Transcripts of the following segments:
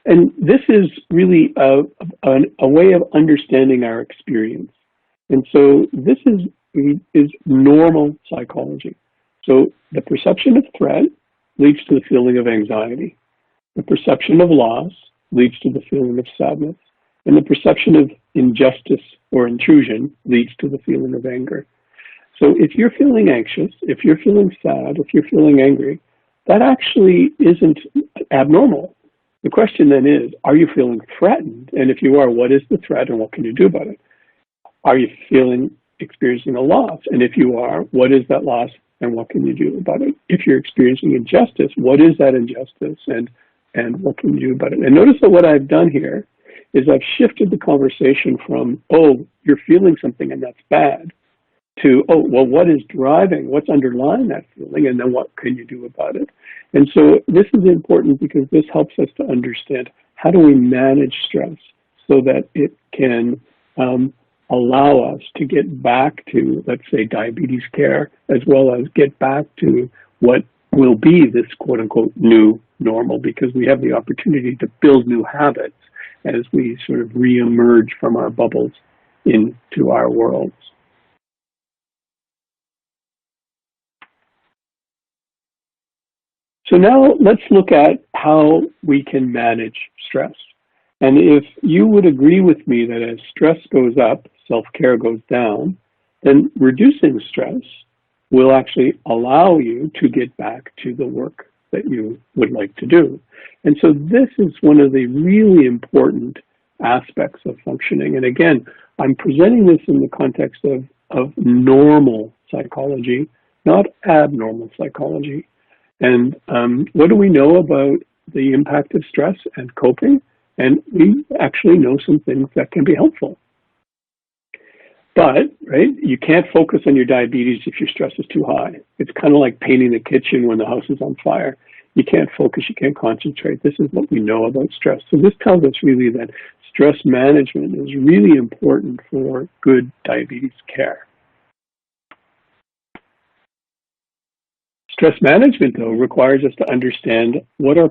And this is really a way of understanding our experience. And so this is normal psychology. So the perception of threat leads to the feeling of anxiety. The perception of loss leads to the feeling of sadness. And the perception of injustice or intrusion leads to the feeling of anger. So if you're feeling anxious, if you're feeling sad, if you're feeling angry, that actually isn't abnormal. The question then is, are you feeling threatened? And if you are, what is the threat and what can you do about it? Are you experiencing a loss? And if you are, what is that loss and what can you do about it? If you're experiencing injustice, what is that injustice and what can you do about it? And notice that what I've done here is I've shifted the conversation from, oh, you're feeling something and that's bad, to, oh, well, what is driving, what's underlying that feeling, and then what can you do about it? And so this is important because this helps us to understand how do we manage stress so that it can allow us to get back to, let's say, diabetes care, as well as get back to what will be this quote-unquote new normal, because we have the opportunity to build new habits as we sort of re-emerge from our bubbles into our worlds. So now let's look at how we can manage stress. And if you would agree with me that as stress goes up, self-care goes down, then reducing stress will actually allow you to get back to the work that you would like to do. And so this is one of the really important aspects of functioning. And again, I'm presenting this in the context of normal psychology, not abnormal psychology. And what do we know about the impact of stress and coping? And we actually know some things that can be helpful. But, right, you can't focus on your diabetes if your stress is too high. It's kind of like painting the kitchen when the house is on fire. You can't focus, you can't concentrate. This is what we know about stress. So this tells us really that stress management is really important for good diabetes care. Stress management, though, requires us to understand what are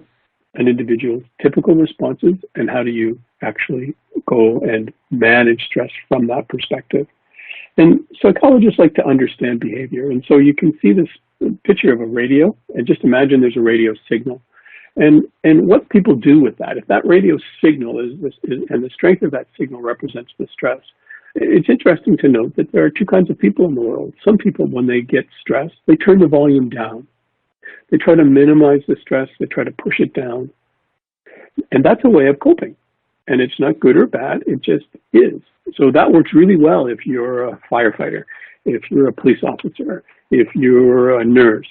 an individual's typical responses and how do you actually go and manage stress from that perspective. And psychologists like to understand behavior. And so you can see this picture of a radio, and just imagine there's a radio signal. And what people do with that, if that radio signal and the strength of that signal represents the stress, it's interesting to note that there are two kinds of people in the world. Some people, when they get stressed, they turn the volume down. They try to minimize the stress. They try to push it down. And that's a way of coping. And it's not good or bad. It just is. So that works really well if you're a firefighter, if you're a police officer, if you're a nurse.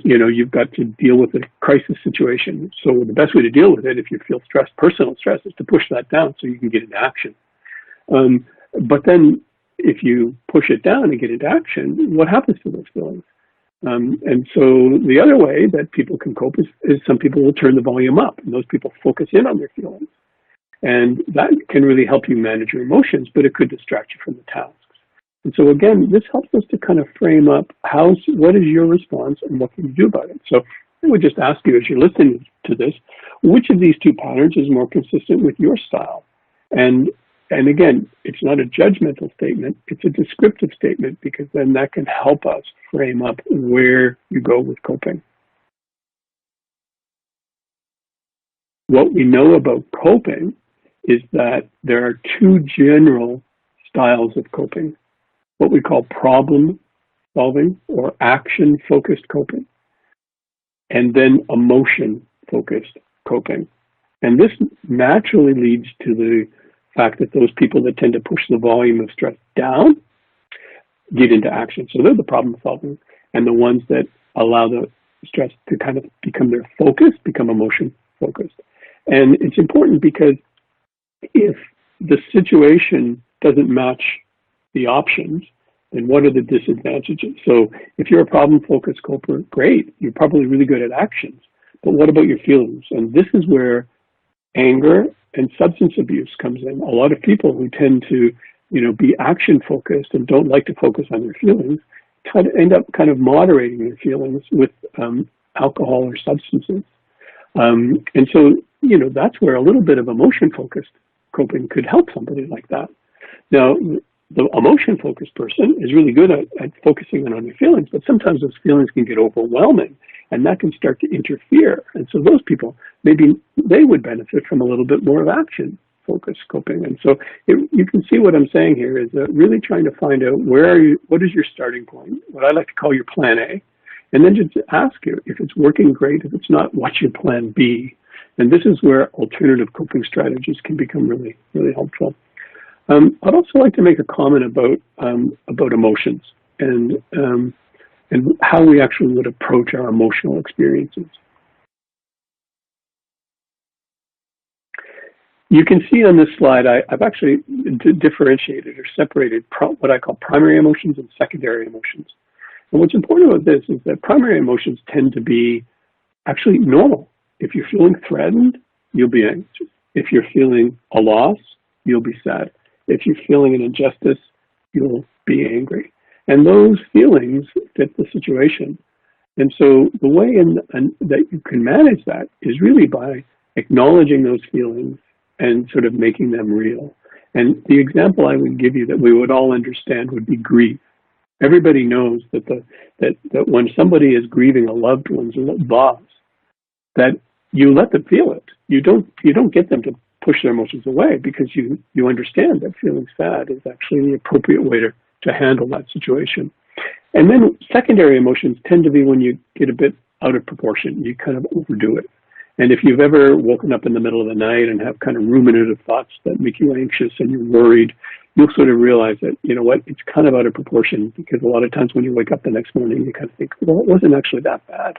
You've got to deal with a crisis situation. So the best way to deal with it, if you feel stress, personal stress, is to push that down so you can get into action. But then if you push it down and get into action, what happens to those feelings? And so the other way that people can cope is some people will turn the volume up, and those people focus in on their feelings. And that can really help you manage your emotions, but it could distract you from the tasks. And so again, this helps us to kind of frame up what is your response and what can you do about it? So I would just ask you, as you're listening to this, which of these two patterns is more consistent with your style? And again, it's not a judgmental statement, it's a descriptive statement, because then that can help us frame up where you go with coping. What we know about coping is that there are two general styles of coping, what we call problem solving or action-focused coping, and then emotion-focused coping. And this naturally leads to the fact that those people that tend to push the volume of stress down get into action. So they're the problem solving, and the ones that allow the stress to kind of become their focus, become emotion focused. And it's important because if the situation doesn't match the options, then what are the disadvantages? So if you're a problem-focused coper, great, you're probably really good at actions. But what about your feelings? And this is where anger and substance abuse comes in. A lot of people who tend to, be action-focused and don't like to focus on their feelings try to end up kind of moderating their feelings with alcohol or substances. And so that's where a little bit of emotion-focused coping could help somebody like that. Now, the emotion-focused person is really good at focusing on their feelings, but sometimes those feelings can get overwhelming, and that can start to interfere. And so those people, maybe they would benefit from a little bit more of action-focused coping. And so you can see what I'm saying here is really trying to find out what is your starting point, what I like to call your plan A, and then just ask you if it's working great. If it's not, what's your plan B? And this is where alternative coping strategies can become really, really helpful. I'd also like to make a comment about emotions and how we actually would approach our emotional experiences. You can see on this slide, I've actually differentiated or separated what I call primary emotions and secondary emotions. And what's important about this is that primary emotions tend to be actually normal. If you're feeling threatened, you'll be anxious. If you're feeling a loss, you'll be sad. If you're feeling an injustice, you'll be angry. And those feelings fit the situation. And so the way that you can manage that is really by acknowledging those feelings and sort of making them real. And the example I would give you that we would all understand would be grief. Everybody knows that that when somebody is grieving a loved one's loss, that you let them feel it. You don't get them to push their emotions away, because you understand that feeling sad is actually the appropriate way to handle that situation. And then secondary emotions tend to be when you get a bit out of proportion. You kind of overdo it. And if you've ever woken up in the middle of the night and have kind of ruminative thoughts that make you anxious and you're worried, you'll sort of realize that, you know what, it's kind of out of proportion, because a lot of times when you wake up the next morning, you kind of think, well, it wasn't actually that bad.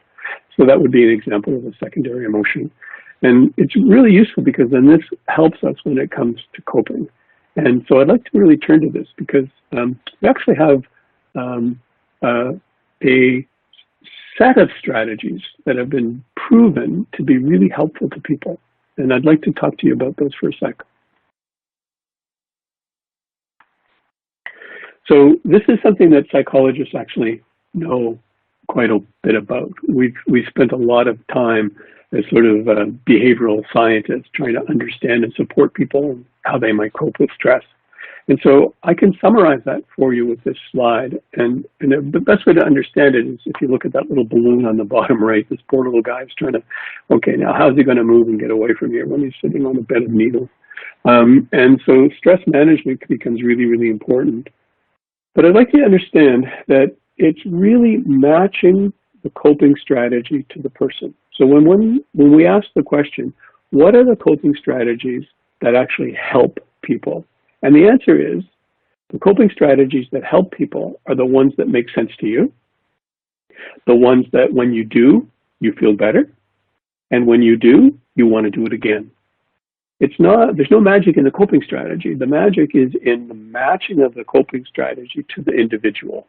So that would be an example of a secondary emotion. And it's really useful, because then this helps us when it comes to coping. And so I'd like to really turn to this, because we actually have a set of strategies that have been proven to be really helpful to people. And I'd like to talk to you about those for a sec. So this is something that psychologists actually know quite a bit about. We've spent a lot of time as sort of behavioral scientists trying to understand and support people and how they might cope with stress. And so I can summarize that for you with this slide. And the best way to understand it is if you look at that little balloon on the bottom right. This poor little guy is trying to, okay, now how's he going to move and get away from here when he's sitting on a bed of needles? And so stress management becomes really, really important. But I'd like you to understand that it's really matching the coping strategy to the person. So when we ask the question, what are the coping strategies that actually help people? And the answer is, the coping strategies that help people are the ones that make sense to you, the ones that when you do, you feel better, and when you do, you want to do it again. There's no magic in the coping strategy. The magic is in the matching of the coping strategy to the individual.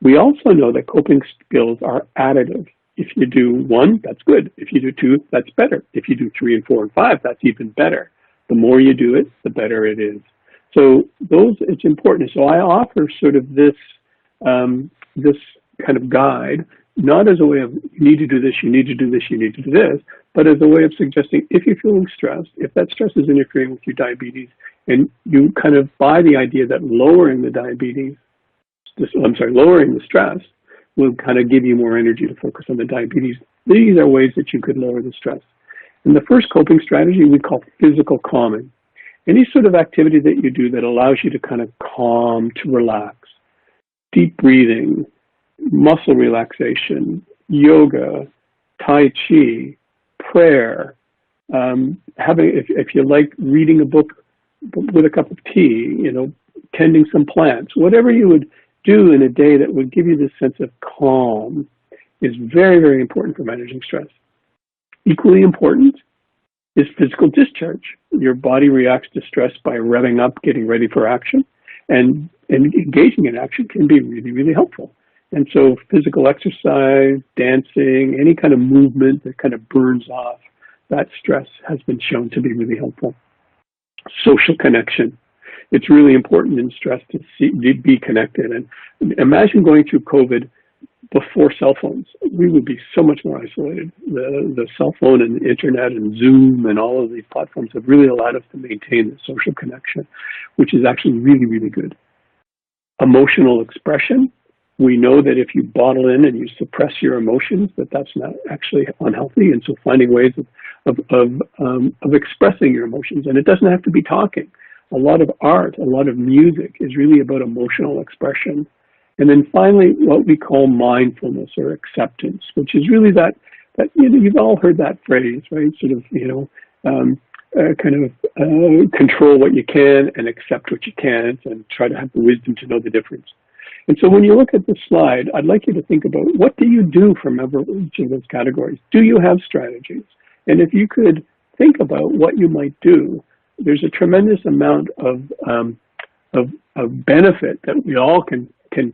We also know that coping skills are additive. If you do 1, that's good. If you do 2, that's better. If you do 3 and 4 and 5, that's even better. The more you do it, the better it is. So it's important. So I offer sort of this kind of guide, not as a way of, you need to do this, you need to do this, you need to do this, but as a way of suggesting, if you're feeling stressed, if that stress is interfering with your diabetes, and you kind of buy the idea that lowering the stress will kind of give you more energy to focus on the diabetes. These are ways that you could lower the stress. And the first coping strategy we call physical calming. Any sort of activity that you do that allows you to kind of calm, to relax. Deep breathing, muscle relaxation, yoga, Tai Chi, prayer, if you like reading a book with a cup of tea, tending some plants, whatever you would do in a day that would give you this sense of calm is very, very important for managing stress. Equally important is physical discharge. Your body reacts to stress by revving up, getting ready for action, and engaging in action can be really, really helpful. And so physical exercise, dancing, any kind of movement that kind of burns off that stress has been shown to be really helpful. Social connection. It's really important in stress to be connected. And imagine going through COVID before cell phones, we would be so much more isolated. The cell phone and the internet and Zoom and all of these platforms have really allowed us to maintain the social connection, which is actually really, really good. Emotional expression. We know that if you bottle in and you suppress your emotions, that's not actually unhealthy. And so finding ways of expressing your emotions, and it doesn't have to be talking. A lot of art, a lot of music is really about emotional expression. And then finally, what we call mindfulness or acceptance, which is really that you've all heard that phrase, right? Sort of, control what you can and accept what you can't, and try to have the wisdom to know the difference. And so when you look at this slide, I'd like you to think about, what do you do for each of those categories? Do you have strategies? And if you could think about what you might do, there's a tremendous amount of benefit that we all can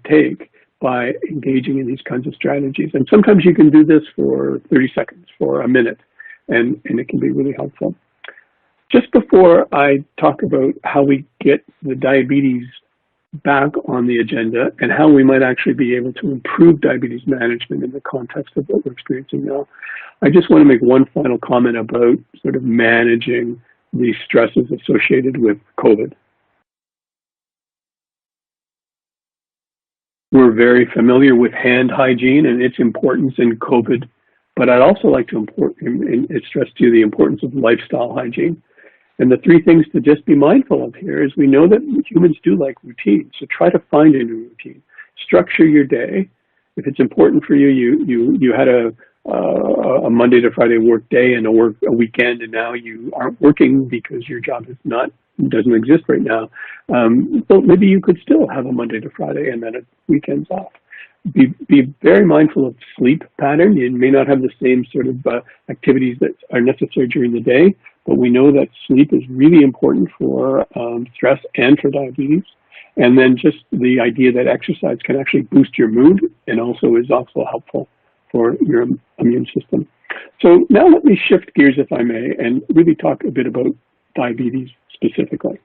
take by engaging in these kinds of strategies. And sometimes you can do this for 30 seconds, for a minute, and it can be really helpful. Just before I talk about how we get the diabetes back on the agenda and how we might actually be able to improve diabetes management in the context of what we're experiencing now, I just want to make one final comment about sort of managing the stresses associated with COVID. We're very familiar with hand hygiene and its importance in COVID, but I'd also like to stress to you the importance of lifestyle hygiene. And the three things to just be mindful of here is, we know that humans do like routine, so try to find a new routine. Structure your day. If it's important for you, you had a Monday to Friday work day and a weekend, and now you aren't working because your job doesn't exist right now. So maybe you could still have a Monday to Friday and then a weekends off. Be very mindful of sleep pattern. You may not have the same sort of activities that are necessary during the day, but we know that sleep is really important for stress and for diabetes. And then just the idea that exercise can actually boost your mood and also is also helpful for your immune system. So now let me shift gears, if I may, and really talk a bit about diabetes specifically.